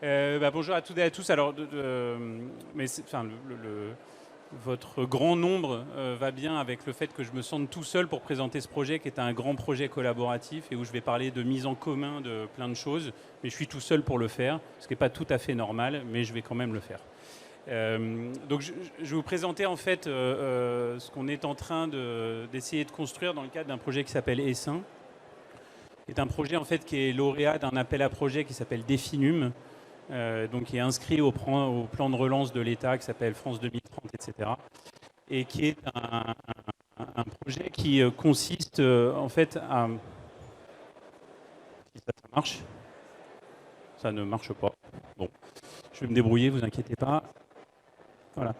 Bonjour à toutes et à tous. Alors, enfin, votre grand nombre va bien avec le fait que je me sente tout seul pour présenter ce projet qui est un grand projet collaboratif et où je vais parler de mise en commun de plein de choses. Mais je suis tout seul pour le faire, ce qui n'est pas tout à fait normal, mais je vais quand même le faire. Donc je vais vous présenter en fait ce qu'on est en train d'essayer de construire dans le cadre d'un projet qui s'appelle Essin. C'est un projet en fait qui est lauréat d'un appel à projet qui s'appelle Definum, donc qui est inscrit au plan de relance de l'État qui s'appelle France 2030, etc. Et qui est un projet qui consiste en fait à... Si ça marche, ça ne marche pas. Bon, je vais me débrouiller, vous inquiétez pas. Voilà.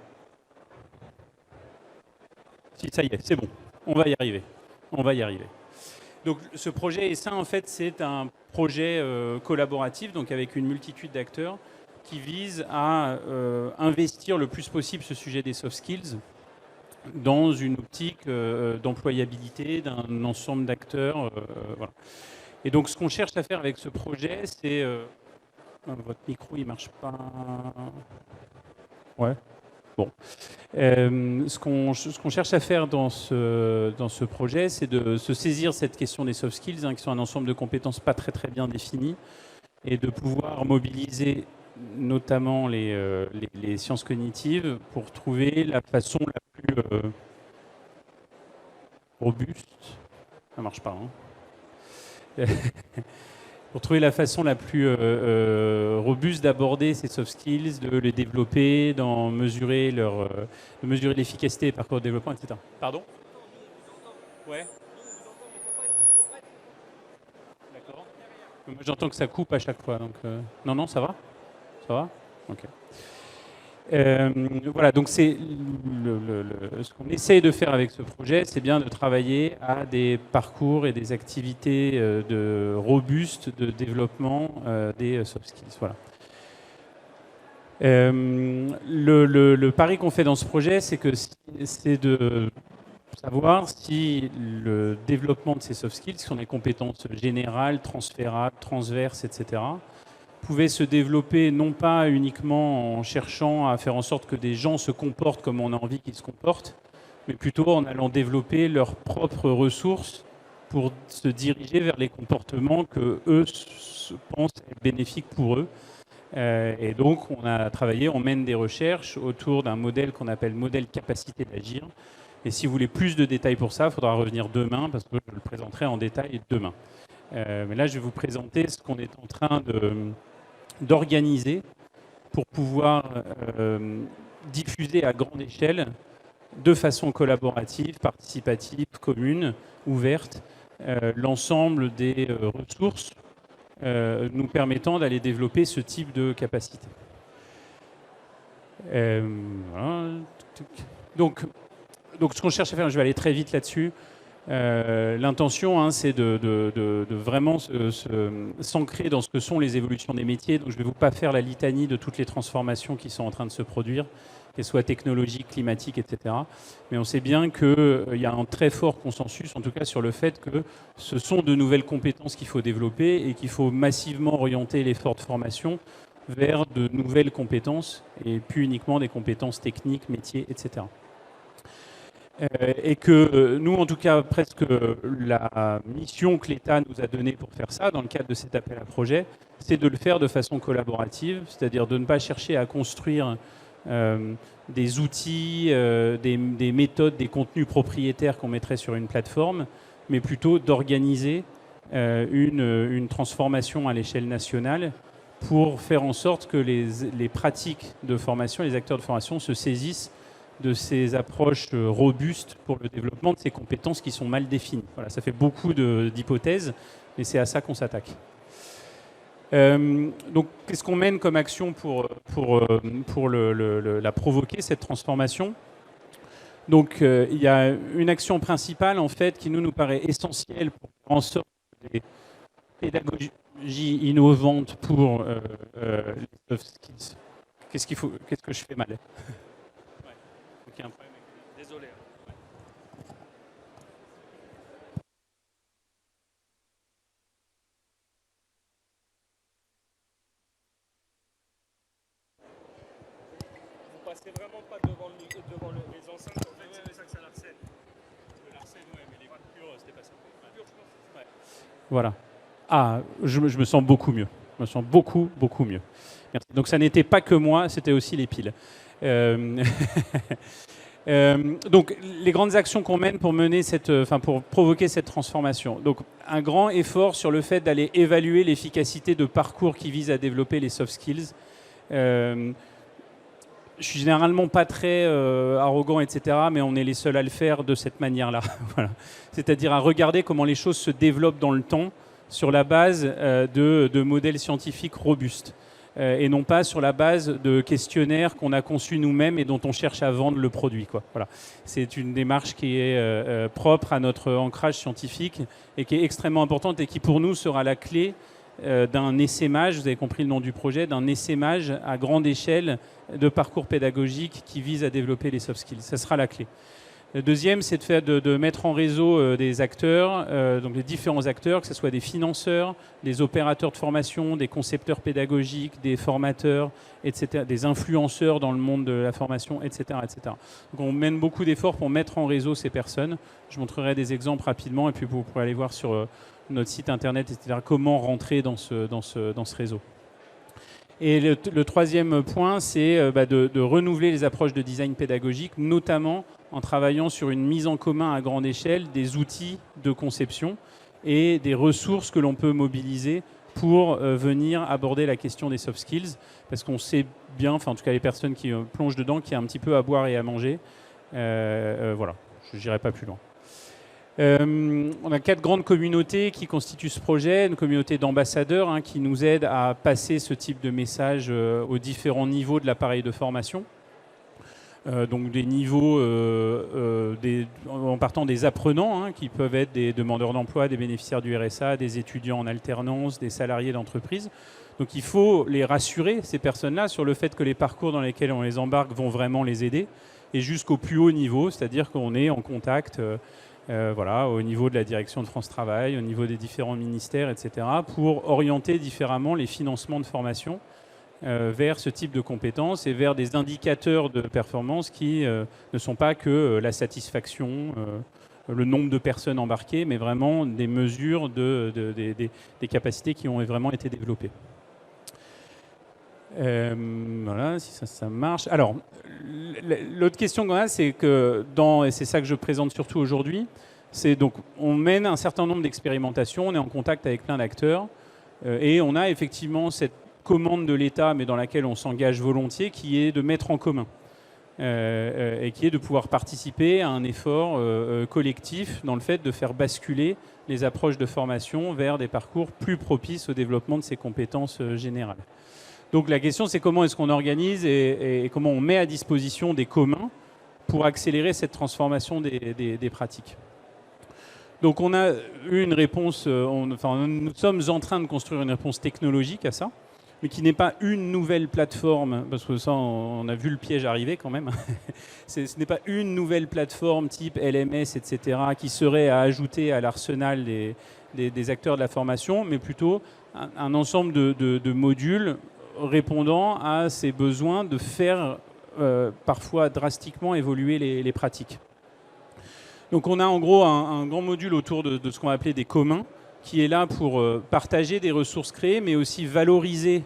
Si, ça y est, c'est bon. On va y arriver. On va y arriver. Donc ce projet Essin, en fait, c'est un projet collaboratif, donc avec une multitude d'acteurs, qui vise à investir le plus possible ce sujet des soft skills dans une optique d'employabilité d'un ensemble d'acteurs. Voilà. Et donc ce qu'on cherche à faire avec ce projet, c'est... votre micro, il marche pas... Ouais. Bon. Ce qu'on cherche à faire dans ce projet, c'est de se saisir cette question des soft skills, qui sont un ensemble de compétences pas très très bien définies, et de pouvoir mobiliser notamment les sciences cognitives pour trouver la façon la plus robuste. Ça marche pas. Hein. Pour trouver la façon la plus robuste d'aborder ces soft skills, de les développer, de mesurer l'efficacité des parcours de développement, etc. Pardon? Ouais. D'accord. Moi, j'entends que ça coupe à chaque fois. Donc, non, non, ça va? Ça va? Ok. Voilà, donc c'est ce qu'on essaye de faire avec ce projet, c'est bien de travailler à des parcours et des activités robustes de développement des soft skills. Voilà. Le pari qu'on fait dans ce projet, c'est de savoir si le développement de ces soft skills, qui sont des compétences générales, transférables, transverses, etc., pouvait se développer non pas uniquement en cherchant à faire en sorte que des gens se comportent comme on a envie qu'ils se comportent, mais plutôt en allant développer leurs propres ressources pour se diriger vers les comportements que eux pensent être bénéfiques pour eux. Et donc, on mène des recherches autour d'un modèle qu'on appelle modèle capacité d'agir. Et si vous voulez plus de détails pour ça, il faudra revenir demain, parce que je le présenterai en détail demain. Mais là, je vais vous présenter ce qu'on est en train d'organiser pour pouvoir diffuser à grande échelle, de façon collaborative, participative, commune, ouverte, l'ensemble des ressources nous permettant d'aller développer ce type de capacité. Voilà. Donc, ce qu'on cherche à faire, je vais aller très vite là-dessus. L'intention, c'est de vraiment s'ancrer dans ce que sont les évolutions des métiers. Donc, je ne vais vous pas faire la litanie de toutes les transformations qui sont en train de se produire, qu'elles soient technologiques, climatiques, etc. Mais on sait bien qu'il y a un très fort consensus, en tout cas sur le fait que ce sont de nouvelles compétences qu'il faut développer et qu'il faut massivement orienter l'effort de formation vers de nouvelles compétences et plus uniquement des compétences techniques, métiers, etc. Et que nous, en tout cas, presque la mission que l'État nous a donnée pour faire ça, dans le cadre de cet appel à projet, c'est de le faire de façon collaborative, c'est-à-dire de ne pas chercher à construire des outils, des méthodes, des contenus propriétaires qu'on mettrait sur une plateforme, mais plutôt d'organiser une transformation à l'échelle nationale pour faire en sorte que les pratiques de formation, les acteurs de formation se saisissent de ces approches robustes pour le développement de ces compétences qui sont mal définies. Voilà, ça fait beaucoup d'hypothèses, mais c'est à ça qu'on s'attaque. Donc, qu'est-ce qu'on mène comme action pour la provoquer, cette transformation? Donc, il y a une action principale, en fait, qui nous paraît essentielle pour faire en sorte que les pédagogies innovantes pour les soft skills. Qu'est-ce que je fais mal? Il y a un problème avec... Désolé. C'est vraiment pas devant les enceintes, en fait, c'est pour ça que ça l'arsène. Le l'arsène, ouais, mais les coupures, c'était pas ça. Coupures, je pense. Ouais. Voilà. Ah, je me sens beaucoup mieux. Je me sens beaucoup, beaucoup mieux. Merci. Donc ça n'était pas que moi, c'était aussi les piles. Donc les grandes actions qu'on mène pour mener pour provoquer cette transformation. Donc un grand effort sur le fait d'aller évaluer l'efficacité de parcours qui visent à développer les soft skills. Je suis généralement pas très arrogant, etc., mais on est les seuls à le faire de cette manière-là. Voilà. C'est-à-dire à regarder comment les choses se développent dans le temps sur la base de modèles scientifiques robustes et non pas sur la base de questionnaires qu'on a conçus nous-mêmes et dont on cherche à vendre le produit, quoi. Voilà. C'est une démarche qui est propre à notre ancrage scientifique et qui est extrêmement importante et qui pour nous sera la clé d'un essaimage, vous avez compris le nom du projet, d'un essaimage à grande échelle de parcours pédagogiques qui vise à développer les soft skills. Ça sera la clé. Le deuxième, c'est de mettre en réseau des acteurs, donc les différents acteurs, que ce soit des financeurs, des opérateurs de formation, des concepteurs pédagogiques, des formateurs, etc., des influenceurs dans le monde de la formation, etc., etc. Donc on mène beaucoup d'efforts pour mettre en réseau ces personnes. Je montrerai des exemples rapidement et puis vous pourrez aller voir sur notre site internet, etc., comment rentrer dans ce réseau. Et le troisième point, c'est de renouveler les approches de design pédagogique, notamment en travaillant sur une mise en commun à grande échelle des outils de conception et des ressources que l'on peut mobiliser pour venir aborder la question des soft skills, parce qu'on sait bien, enfin en tout cas les personnes qui plongent dedans, qu'il y a un petit peu à boire et à manger. Voilà, je n'irai pas plus loin. On a 4 grandes communautés qui constituent ce projet, une communauté d'ambassadeurs qui nous aident à passer ce type de message aux différents niveaux de l'appareil de formation. Donc des niveaux en partant des apprenants qui peuvent être des demandeurs d'emploi, des bénéficiaires du RSA, des étudiants en alternance, des salariés d'entreprise. Donc il faut les rassurer, ces personnes-là, sur le fait que les parcours dans lesquels on les embarque vont vraiment les aider, et jusqu'au plus haut niveau, c'est-à-dire qu'on est en contact voilà, au niveau de la direction de France Travail, au niveau des différents ministères, etc., pour orienter différemment les financements de formation vers ce type de compétences et vers des indicateurs de performance qui ne sont pas que la satisfaction, le nombre de personnes embarquées, mais vraiment des mesures des capacités qui ont vraiment été développées. Voilà, si ça marche. Alors, l'autre question qu'on a, c'est que et c'est ça que je présente surtout aujourd'hui, c'est donc on mène un certain nombre d'expérimentations, on est en contact avec plein d'acteurs et on a effectivement cette commande de l'État, mais dans laquelle on s'engage volontiers, qui est de mettre en commun et qui est de pouvoir participer à un effort collectif dans le fait de faire basculer les approches de formation vers des parcours plus propices au développement de ces compétences générales. Donc la question, c'est comment est-ce qu'on organise et comment on met à disposition des communs pour accélérer cette transformation des pratiques. Donc on a eu une réponse, nous sommes en train de construire une réponse technologique à ça, mais qui n'est pas une nouvelle plateforme, parce que ça, on a vu le piège arriver quand même. Ce n'est pas une nouvelle plateforme type LMS, etc., qui serait à ajouter à l'arsenal des acteurs de la formation, mais plutôt un ensemble de modules répondant à ces besoins de faire parfois drastiquement évoluer les pratiques. Donc on a en gros un grand module autour de ce qu'on va appeler des communs, qui est là pour partager des ressources créées, mais aussi valoriser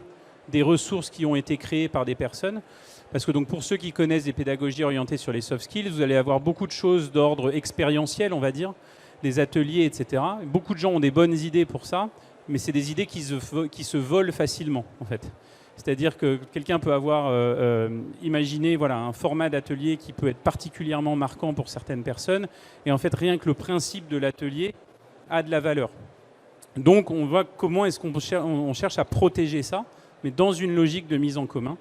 des ressources qui ont été créées par des personnes. Parce que donc pour ceux qui connaissent des pédagogies orientées sur les soft skills, vous allez avoir beaucoup de choses d'ordre expérientiel, on va dire, des ateliers, etc. Beaucoup de gens ont des bonnes idées pour ça, mais c'est des idées qui se volent facilement, en fait. C'est-à-dire que quelqu'un peut avoir imaginé un format d'atelier qui peut être particulièrement marquant pour certaines personnes, et en fait rien que le principe de l'atelier a de la valeur. Donc on voit comment est-ce qu'on cherche à protéger ça, mais dans une logique de mise en commun.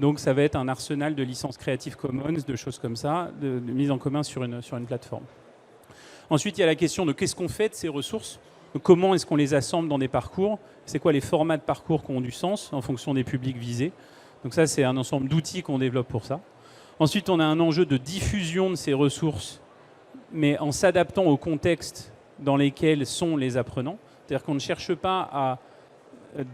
Donc ça va être un arsenal de licences Creative Commons, de choses comme ça, de mise en commun sur une plateforme. Ensuite, il y a la question de qu'est-ce qu'on fait de ces ressources. Comment est-ce qu'on les assemble dans des parcours? C'est quoi les formats de parcours qui ont du sens en fonction des publics visés? Donc ça, c'est un ensemble d'outils qu'on développe pour ça. Ensuite, on a un enjeu de diffusion de ces ressources, mais en s'adaptant au contexte dans lesquels sont les apprenants. C'est-à-dire qu'on ne cherche pas à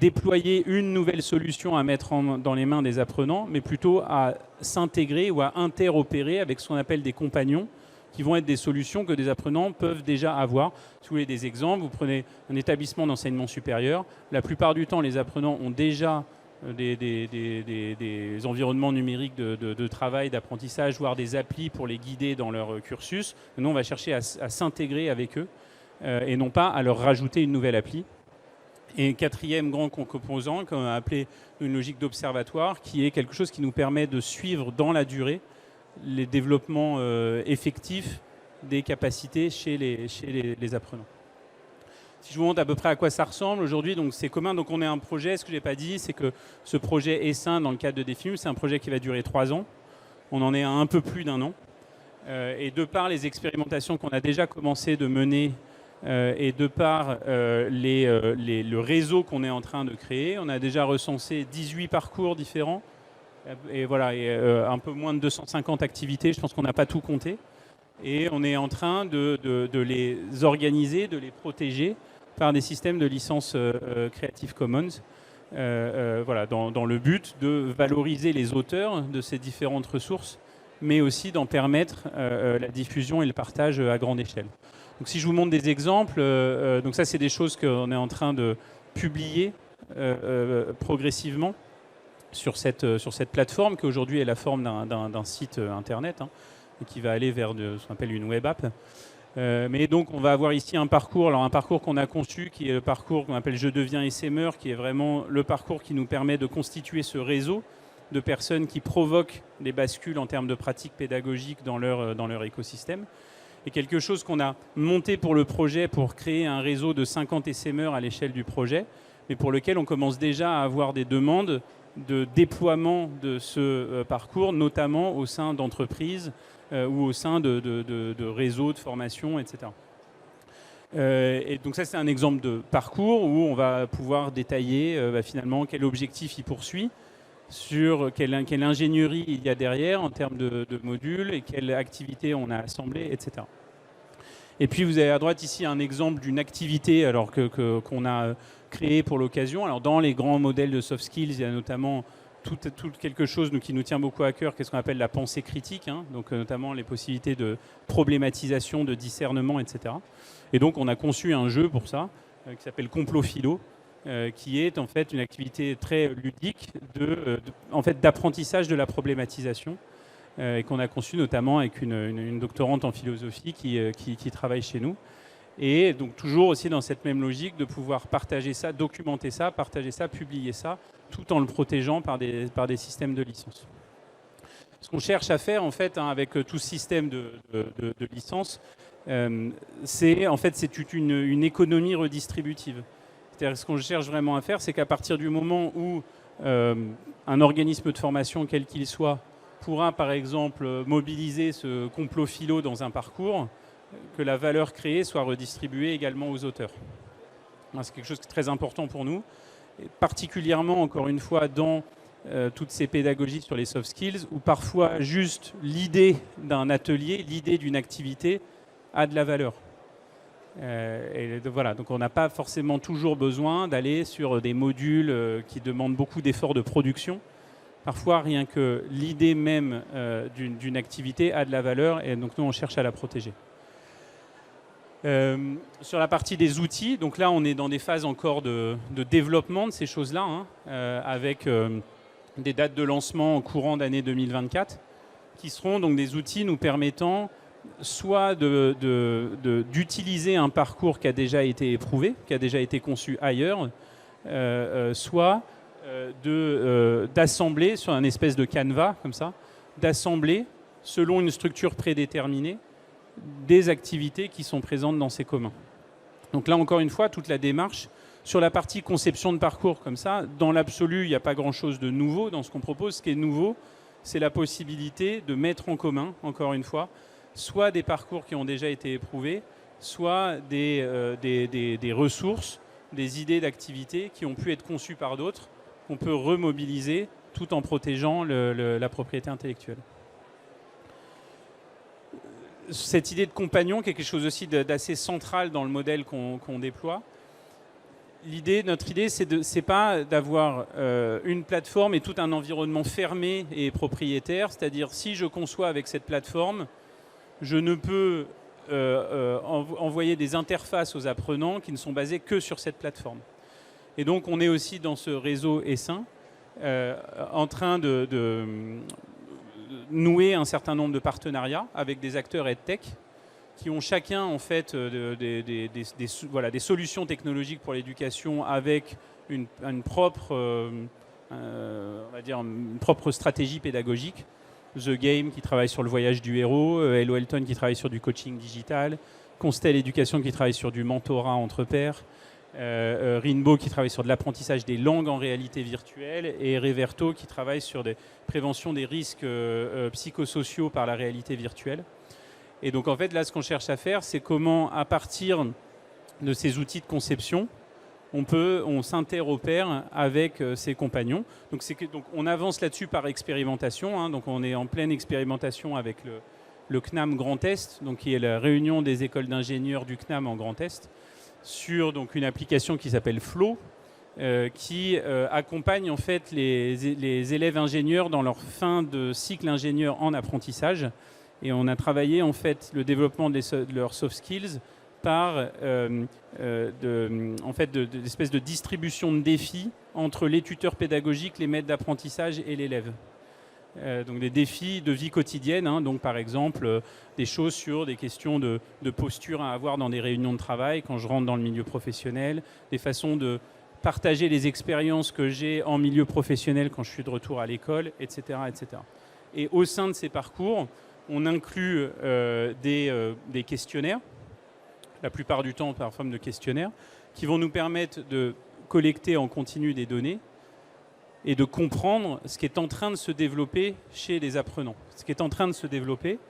déployer une nouvelle solution à mettre dans les mains des apprenants, mais plutôt à s'intégrer ou à interopérer avec ce qu'on appelle des compagnons, qui vont être des solutions que des apprenants peuvent déjà avoir. Si vous voulez des exemples, vous prenez un établissement d'enseignement supérieur. La plupart du temps, les apprenants ont déjà des environnements numériques de travail, d'apprentissage, voire des applis pour les guider dans leur cursus. Nous, on va chercher à s'intégrer avec eux et non pas à leur rajouter une nouvelle appli. Et quatrième grand composant, qu'on a appelé une logique d'observatoire, qui est quelque chose qui nous permet de suivre dans la durée les développements effectifs des capacités chez les apprenants. Si je vous montre à peu près à quoi ça ressemble aujourd'hui, donc c'est commun. Donc on a un projet, ce que je n'ai pas dit, c'est que ce projet Essaim, dans le cadre de Defimul, c'est un projet qui va durer 3 ans. On en est à un peu plus d'1 an. Et de par les expérimentations qu'on a déjà commencé de mener et de par le réseau qu'on est en train de créer, on a déjà recensé 18 parcours différents et voilà, un peu moins de 250 activités. Je pense qu'on n'a pas tout compté. Et on est en train de les organiser, de les protéger par des systèmes de licence Creative Commons, voilà, dans le but de valoriser les auteurs de ces différentes ressources, mais aussi d'en permettre la diffusion et le partage à grande échelle. Donc si je vous montre des exemples, donc ça c'est des choses qu'on est en train de publier progressivement sur cette plateforme qui aujourd'hui est la forme d'un site internet, et qui va aller vers ce qu'on appelle une web app. Mais donc on va avoir ici un parcours qu'on a conçu, qui est le parcours qu'on appelle Je deviens essaimeur, qui est vraiment le parcours qui nous permet de constituer ce réseau de personnes qui provoquent des bascules en termes de pratiques pédagogiques dans leur écosystème. Et quelque chose qu'on a monté pour le projet pour créer un réseau de 50 essaimeurs à l'échelle du projet, mais pour lequel on commence déjà à avoir des demandes de déploiement de ce parcours, notamment au sein d'entreprises ou au sein de réseaux de formation, etc. Et donc ça, c'est un exemple de parcours où on va pouvoir détailler finalement quel objectif il poursuit, sur quelle ingénierie il y a derrière en termes de modules et quelle activité on a assemblée, etc. Et puis vous avez à droite ici un exemple d'une activité qu'on a créée pour l'occasion. Alors dans les grands modèles de soft skills, il y a notamment tout quelque chose qui nous tient beaucoup à cœur, qu'est-ce qu'on appelle la pensée critique, donc notamment les possibilités de problématisation, de discernement, etc. Et donc on a conçu un jeu pour ça, qui s'appelle Complot Philo, qui est en fait une activité très ludique d'apprentissage de la problématisation, et qu'on a conçu notamment avec une doctorante en philosophie qui travaille chez nous. Et donc toujours aussi dans cette même logique de pouvoir partager ça, documenter ça, partager ça, publier ça, tout en le protégeant par des systèmes de licence. Ce qu'on cherche à faire en fait avec tout ce système de licence, c'est une économie redistributive. C'est-à-dire ce qu'on cherche vraiment à faire, c'est qu'à partir du moment où un organisme de formation, quel qu'il soit, pourra par exemple mobiliser ce complot philo dans un parcours, que la valeur créée soit redistribuée également aux auteurs. C'est quelque chose qui est très important pour nous, et particulièrement encore une fois dans toutes ces pédagogies sur les soft skills, où parfois juste l'idée d'un atelier, l'idée d'une activité a de la valeur. Et voilà, donc on n'a pas forcément toujours besoin d'aller sur des modules qui demandent beaucoup d'efforts de production. Parfois, rien que l'idée même d'une activité a de la valeur, et donc nous, on cherche à la protéger. Sur la partie des outils, donc là, on est dans des phases encore de développement de ces choses-là, avec des dates de lancement en courant d'année 2024, qui seront donc des outils nous permettant soit d'utiliser un parcours qui a déjà été éprouvé, qui a déjà été conçu ailleurs, soit d'assembler sur un espèce de canevas, comme ça, d'assembler, selon une structure prédéterminée, des activités qui sont présentes dans ces communs. Donc là, encore une fois, toute la démarche, sur la partie conception de parcours, comme ça, dans l'absolu, il n'y a pas grand-chose de nouveau dans ce qu'on propose. Ce qui est nouveau, c'est la possibilité de mettre en commun, encore une fois, soit des parcours qui ont déjà été éprouvés, soit des ressources, des idées d'activités qui ont pu être conçues par d'autres, qu'on peut remobiliser tout en protégeant la propriété intellectuelle. Cette idée de compagnon, quelque chose aussi d'assez central dans le modèle qu'on déploie, notre idée, c'est pas d'avoir une plateforme et tout un environnement fermé et propriétaire. C'est-à-dire, si je conçois avec cette plateforme, je ne peux envoyer des interfaces aux apprenants qui ne sont basées que sur cette plateforme. Et donc, on est aussi dans ce réseau Essin en train de nouer un certain nombre de partenariats avec des acteurs EdTech qui ont chacun en fait des solutions technologiques pour l'éducation avec une propre, on va dire une propre stratégie pédagogique. The Game qui travaille sur le voyage du héros, Hello Elton qui travaille sur du coaching digital, Constel Éducation qui travaille sur du mentorat entre pairs, Rinbo qui travaille sur de l'apprentissage des langues en réalité virtuelle et Reverto qui travaille sur des préventions des risques psychosociaux par la réalité virtuelle. Et donc en fait là ce qu'on cherche à faire c'est comment à partir de ces outils de conception on s'interopère avec ses compagnons. Donc on avance là-dessus par expérimentation, hein, donc on est en pleine expérimentation avec le CNAM Grand Est, donc qui est la réunion des écoles d'ingénieurs du CNAM en Grand Est, sur donc une application qui s'appelle Flow, qui accompagne en fait les élèves ingénieurs dans leur fin de cycle ingénieur en apprentissage. Et on a travaillé en fait le développement de leurs soft skills par d'espèces de distribution de défis entre les tuteurs pédagogiques, les maîtres d'apprentissage et l'élève. Donc des défis de vie quotidienne, hein, donc par exemple des choses sur des questions de posture à avoir dans des réunions de travail quand je rentre dans le milieu professionnel, des façons de partager les expériences que j'ai en milieu professionnel quand je suis de retour à l'école, etc., etc. Et au sein de ces parcours, on inclut des questionnaires, la plupart du temps par forme de questionnaires, qui vont nous permettre de collecter en continu des données et de comprendre ce qui est en train de se développer chez les apprenants. Ce qui est en train de se développer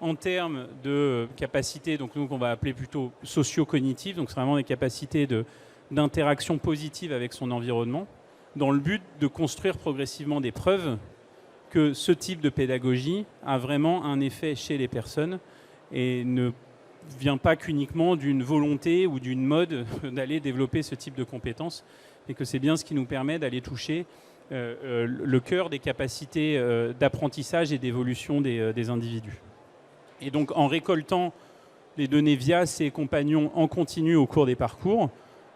en termes de capacités, donc nous qu'on va appeler plutôt socio-cognitives, donc c'est vraiment des capacités d'interaction positive avec son environnement, dans le but de construire progressivement des preuves que ce type de pédagogie a vraiment un effet chez les personnes et ne vient pas qu'uniquement d'une volonté ou d'une mode d'aller développer ce type de compétences, et que c'est bien ce qui nous permet d'aller toucher le cœur des capacités d'apprentissage et d'évolution des individus. Et donc en récoltant les données via ces compagnons en continu au cours des parcours,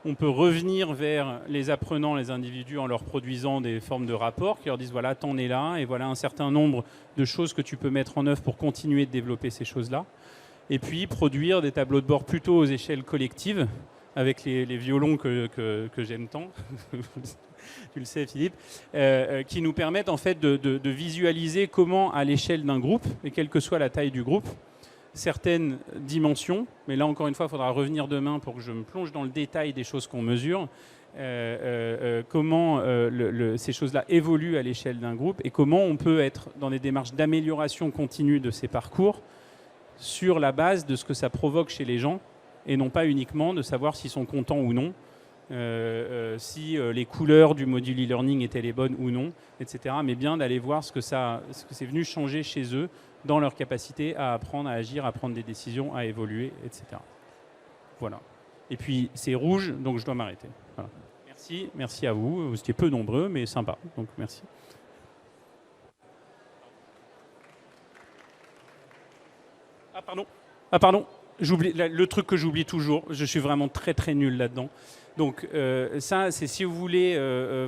on peut revenir vers les apprenants, les individus, en leur produisant des formes de rapports qui leur disent voilà, t'en es là, et voilà un certain nombre de choses que tu peux mettre en œuvre pour continuer de développer ces choses-là. Et puis produire des tableaux de bord plutôt aux échelles collectives, avec les violons que j'aime tant, tu le sais Philippe, qui nous permettent en fait de visualiser comment à l'échelle d'un groupe, et quelle que soit la taille du groupe, certaines dimensions, mais là encore une fois il faudra revenir demain pour que je me plonge dans le détail des choses qu'on mesure, comment ces choses-là évoluent à l'échelle d'un groupe et comment on peut être dans des démarches d'amélioration continue de ces parcours sur la base de ce que ça provoque chez les gens et non pas uniquement de savoir s'ils sont contents ou non, si les couleurs du module e-learning étaient les bonnes ou non, etc. Mais bien d'aller voir ce que c'est venu changer chez eux dans leur capacité à apprendre, à agir, à prendre des décisions, à évoluer, etc. Voilà. Et puis c'est rouge, donc je dois m'arrêter. Voilà. Merci à vous. Vous étiez peu nombreux, mais sympa. Donc merci. Ah pardon. J'oublie le truc que j'oublie toujours. Je suis vraiment très très nul là-dedans. Donc ça, c'est si vous voulez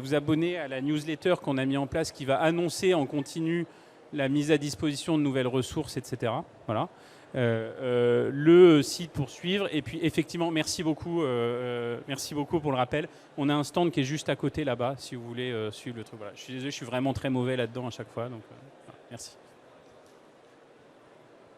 vous abonner à la newsletter qu'on a mis en place, qui va annoncer en continu la mise à disposition de nouvelles ressources, etc. Voilà. Le site pour suivre. Et puis effectivement, merci beaucoup pour le rappel. On a un stand qui est juste à côté là-bas, si vous voulez suivre le truc. Voilà. Je suis désolé, je suis vraiment très mauvais là-dedans à chaque fois. Donc, voilà. Merci.